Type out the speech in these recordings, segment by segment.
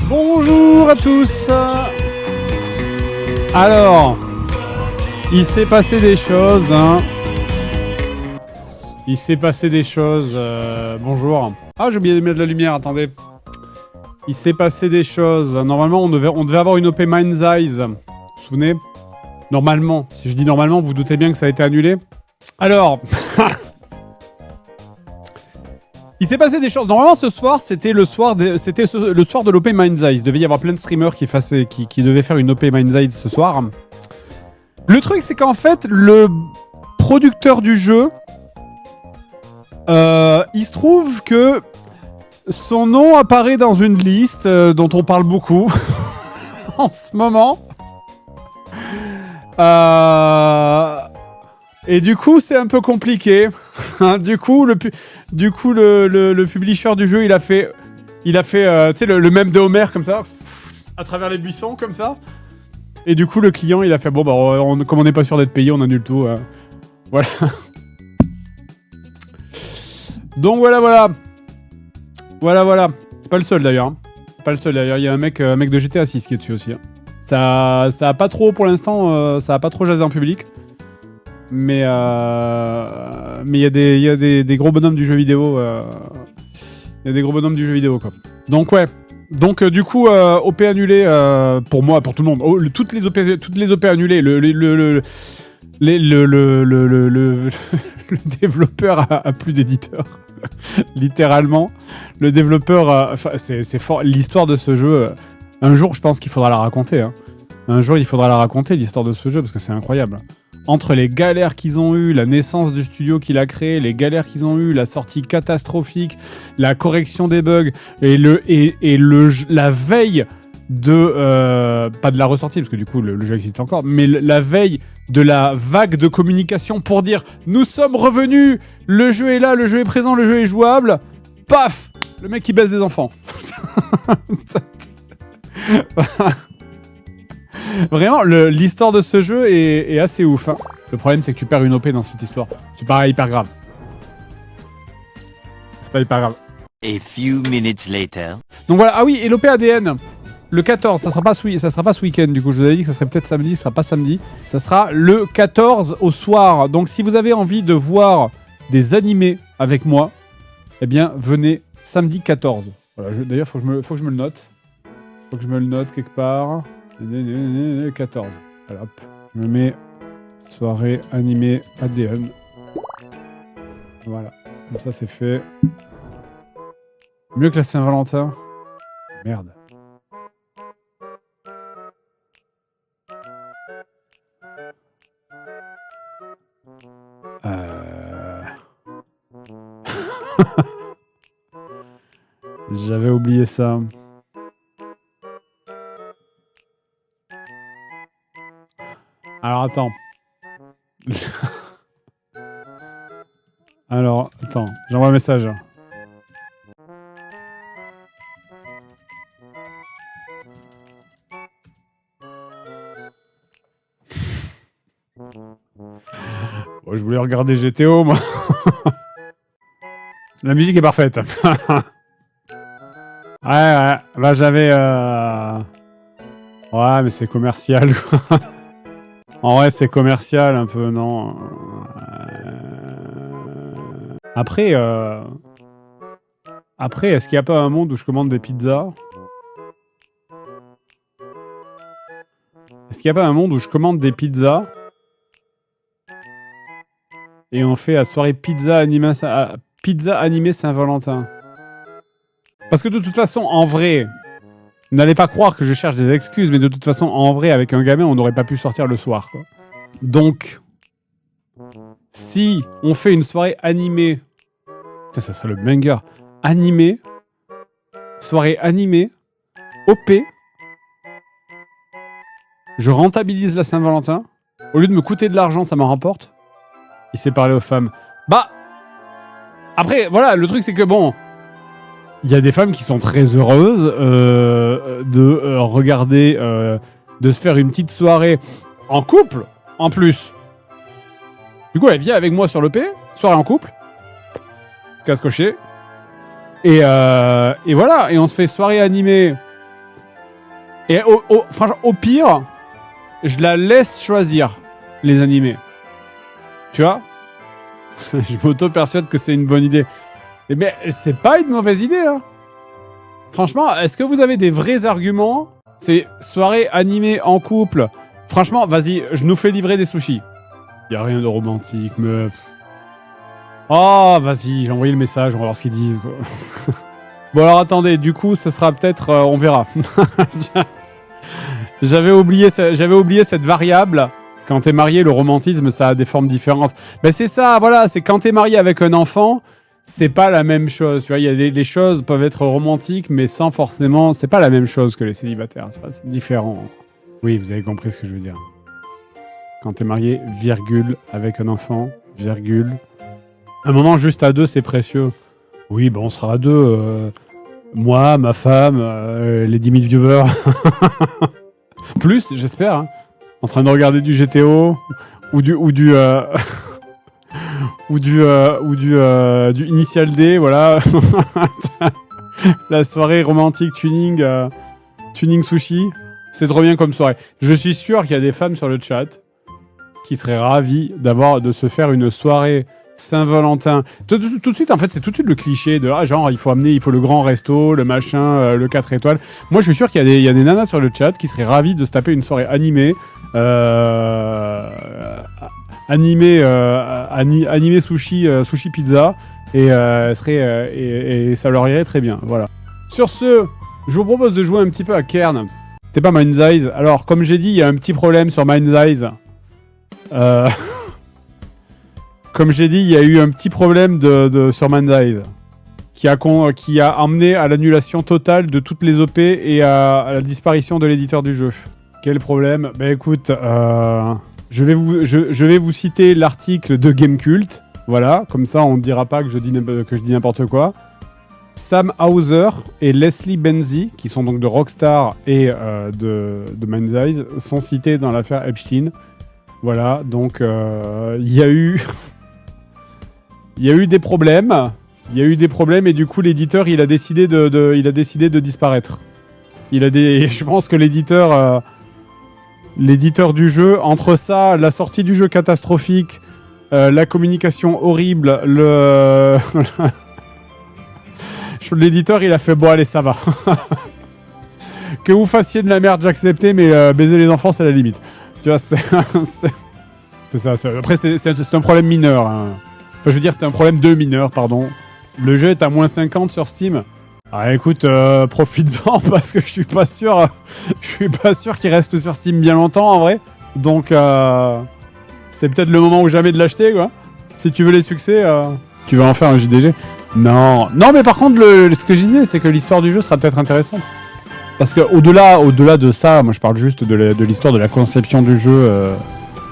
Bonjour à tous. Alors, il s'est passé des choses, hein. Il s'est passé des choses. Bonjour. Ah, j'ai oublié de mettre de la lumière, attendez. Il s'est passé des choses. Normalement, on devait avoir une OP Mind's Eyes. Vous vous souvenez? Normalement. Si je dis normalement, vous doutez bien que ça a été annulé. Alors... Il s'est passé des choses. Normalement, ce soir, c'était le soir de l'OP Mind's Eyes. Il devait y avoir plein de streamers qui devaient faire une OP Mind's Eyes ce soir. Le truc, c'est qu'en fait, le producteur du jeu, il se trouve que son nom apparaît dans une liste dont on parle beaucoup en ce moment. Et du coup, c'est un peu compliqué. Du coup, le publisher du jeu, il a fait tu sais, le mème de Homer, comme ça, à travers les buissons, comme ça. Et du coup, le client, il a fait, bon, bah, comme on n'est pas sûr d'être payé, on annule tout. Voilà. Donc, voilà. C'est pas le seul, d'ailleurs. Il y a un mec de GTA 6 qui est dessus aussi. Hein. Ça a pas trop, pour l'instant, ça a pas trop jasé en public. Mais il y a des gros bonhommes du jeu vidéo. Il y a des gros bonhommes du jeu vidéo, quoi. Donc, ouais. Donc, du coup, OP annulé pour moi, pour tout le monde. Toutes les OP annulées. Le développeur a plus d'éditeur. Littéralement. Le développeur... c'est fort. L'histoire de ce jeu... un jour, je pense qu'il faudra la raconter. Hein. Un jour, il faudra la raconter, l'histoire de ce jeu, parce que c'est incroyable. Entre les galères qu'ils ont eues, la naissance du studio qu'il a créé, les galères qu'ils ont eues, la sortie catastrophique, la correction des bugs, et la veille de... pas de la ressortie, parce que du coup, le jeu existe encore, mais la veille de la vague de communication pour dire « Nous sommes revenus, le jeu est là, le jeu est présent, le jeu est jouable !» Paf, le mec qui baisse des enfants. Vraiment, l'histoire de ce jeu est assez ouf. Hein. Le problème, c'est que tu perds une OP dans cette histoire. C'est pas hyper grave. C'est pas hyper grave. A few minutes later. Donc voilà, ah oui, et l'OP ADN, le 14, ça sera pas ce week-end, du coup. Je vous avais dit que ça serait peut-être samedi, ça sera pas samedi. Ça sera le 14 au soir. Donc si vous avez envie de voir des animés avec moi, eh bien, venez samedi 14. Voilà, d'ailleurs, faut que je me le note. Faut que je me le note quelque part. 14. Voilà, hop. Je me mets soirée animée ADN. Voilà. Comme ça, c'est fait. Mieux que la Saint-Valentin. Merde. J'avais oublié ça. Alors, attends. Alors, attends. J'envoie un message. Bon, je voulais regarder GTO, moi. La musique est parfaite. Ouais. Là, j'avais... Ouais, mais c'est commercial, quoi. En vrai, c'est commercial un peu, non? Après, est-ce qu'il n'y a pas un monde où je commande des pizzas? Est-ce qu'il n'y a pas un monde où je commande des pizzas et on fait la soirée pizza animée Saint-Valentin? Parce que de toute façon, en vrai... N'allez pas croire que je cherche des excuses, mais de toute façon, en vrai, avec un gamin, on n'aurait pas pu sortir le soir, quoi. Donc, si on fait une soirée animée... Putain, ça serait le banger. Animée. Soirée animée. OP. Je rentabilise la Saint-Valentin. Au lieu de me coûter de l'argent, ça m'en rapporte. Il s'est parlé aux femmes. Bah... Après, voilà, le truc, c'est que bon... Il y a des femmes qui sont très heureuses de regarder, de se faire une petite soirée en couple, en plus. Du coup, elle vient avec moi sur l'EP, soirée en couple, casse coché. Et voilà, et on se fait soirée animée Et franchement, au pire, je la laisse choisir, les animés. Tu vois? Je m'auto-persuade que c'est une bonne idée. Mais c'est pas une mauvaise idée, hein. Franchement, est-ce que vous avez des vrais arguments? C'est soirée animée en couple. Franchement, vas-y, je nous fais livrer des sushis. Y a rien de romantique, meuf. Oh, vas-y, j'ai envoyé le message, on va voir ce qu'ils disent, quoi. Bon, alors attendez, du coup, ce sera peut-être... on verra. J'avais oublié cette variable. Quand t'es marié, le romantisme, ça a des formes différentes. Ben c'est ça, voilà, c'est quand t'es marié avec un enfant, c'est pas la même chose. Tu vois, il y a les choses peuvent être romantiques, mais sans forcément... C'est pas la même chose que les célibataires, tu vois, c'est différent. Oui, vous avez compris ce que je veux dire. Quand t'es marié, virgule, avec un enfant, virgule. Un moment juste à deux, c'est précieux. Oui, bon, on sera à deux. Moi, ma femme, les 10 000 viewers. Plus, j'espère. Hein. En train de regarder du GTO ou du Initial D, voilà. La soirée romantique tuning sushi. C'est trop bien comme soirée. Je suis sûr qu'il y a des femmes sur le chat qui seraient ravies de se faire une soirée Saint-Valentin. Tout de suite, en fait, c'est tout de suite le cliché de genre, il faut le grand resto, le machin, le 4 étoiles. Moi, je suis sûr qu'il y a des nanas sur le chat qui seraient ravies de se taper une soirée animée. Animé sushi pizza. Et ça leur irait très bien. Voilà. Sur ce, je vous propose de jouer un petit peu à Kern. C'était pas Mind's Eyes. Alors, comme j'ai dit, il y a un petit problème sur Mind's Eyes. Comme j'ai dit, il y a eu un petit problème sur Mind's Eyes qui a amené à l'annulation totale de toutes les OP et à la disparition de l'éditeur du jeu. Quel problème? Bah écoute, je vais vous citer l'article de Gamecult. Voilà, comme ça on ne dira pas que je dis n'importe quoi. Sam Hauser et Leslie Benzi, qui sont donc de Rockstar et de Mind's Eyes, sont cités dans l'affaire Epstein. Voilà, donc il y a eu des problèmes. Il y a eu des problèmes et du coup l'éditeur il a décidé de disparaître. Je pense que l'éditeur du jeu, entre ça, la sortie du jeu catastrophique, la communication horrible, l'éditeur il a fait bon allez ça va. Que vous fassiez de la merde j'acceptais, mais baiser les enfants c'est la limite. Tu vois, c'est ça. Après c'est un problème mineur. Hein. Enfin, je veux dire c'est un problème de mineur, pardon. Le jeu est à moins 50 sur Steam. Ah écoute, profites-en parce que je suis pas sûr qu'il reste sur Steam bien longtemps en vrai. Donc c'est peut-être le moment ou jamais de l'acheter quoi. Si tu veux les succès, tu vas en faire un JDG. Non, mais par contre ce que je disais c'est que l'histoire du jeu sera peut-être intéressante. Parce que au-delà de ça, moi je parle juste de l'histoire de la conception du jeu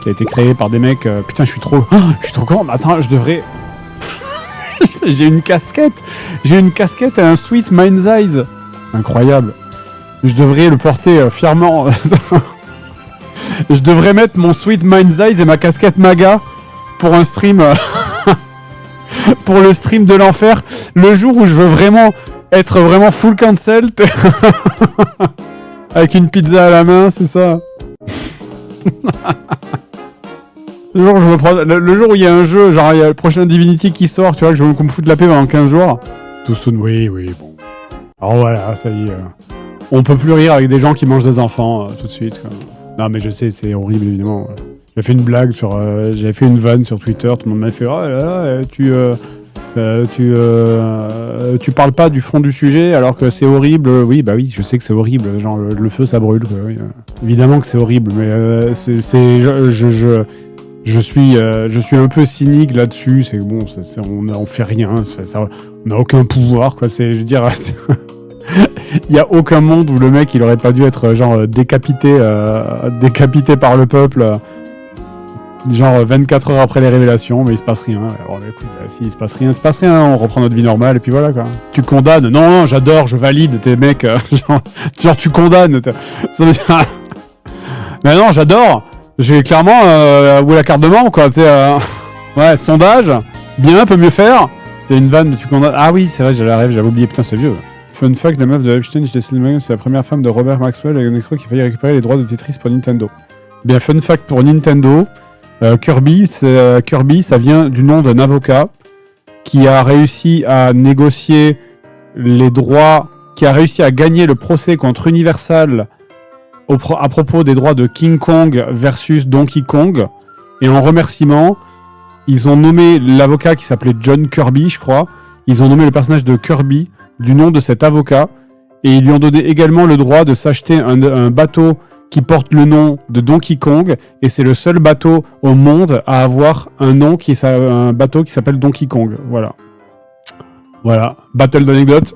qui a été créée par des mecs. Putain, je suis trop con. Attends, je devrais. J'ai une casquette et un sweet Mind's Eyes. Incroyable. Je devrais le porter fièrement. Je devrais mettre mon sweet Mind's Eyes et ma casquette MAGA pour un stream. Pour le stream de l'enfer. Le jour où je veux vraiment être vraiment full cancel. Avec une pizza à la main, c'est ça. Le jour où le jour où il y a un jeu, genre il y a le prochain Divinity qui sort, tu vois, que je veux me foutre la paix pendant 15 jours. Tout soon, oui, bon. Alors voilà, ça y est. On peut plus rire avec des gens qui mangent des enfants tout de suite. Quoi. Non, mais je sais, c'est horrible, évidemment. J'ai fait une blague j'avais fait une vanne sur Twitter, tout le monde m'a fait « Oh là là, tu parles pas du fond du sujet alors que c'est horrible. » Oui, bah oui, je sais que c'est horrible. Genre, le feu, ça brûle. Quoi, oui. Évidemment que c'est horrible, mais je suis un peu cynique là-dessus. C'est bon, on fait rien. On n'a aucun pouvoir, quoi. Je veux dire, il y a aucun monde où le mec il aurait pas dû être genre décapité par le peuple. Genre 24 heures après les révélations, mais il se passe rien. Alors écoute, si il se passe rien, on reprend notre vie normale et puis voilà quoi. Tu condamnes? Non, j'adore, je valide tes mecs. Genre tu condamnes. Ça veut dire... Mais non, j'adore. J'ai clairement où est la carte de membre quoi. Ouais, sondage. Bien, peut mieux faire. C'est une vanne, tu condamnes. Ah oui, c'est vrai, j'avais oublié. Putain, c'est vieux. Fun fact, la meuf de Epstein, c'est la première femme de Robert Maxwell et un escroc qui a failli récupérer les droits de Tetris pour Nintendo. Bien, fun fact pour Nintendo, Kirby, ça vient du nom d'un avocat qui a réussi à négocier les droits, qui a réussi à gagner le procès contre Universal à propos des droits de King Kong versus Donkey Kong. Et en remerciement, ils ont nommé l'avocat qui s'appelait John Kirby, je crois. Ils ont nommé le personnage de Kirby du nom de cet avocat. Et ils lui ont donné également le droit de s'acheter un bateau qui porte le nom de Donkey Kong. Et c'est le seul bateau au monde à avoir un bateau qui s'appelle Donkey Kong. Voilà. Voilà. Battle d'anecdotes.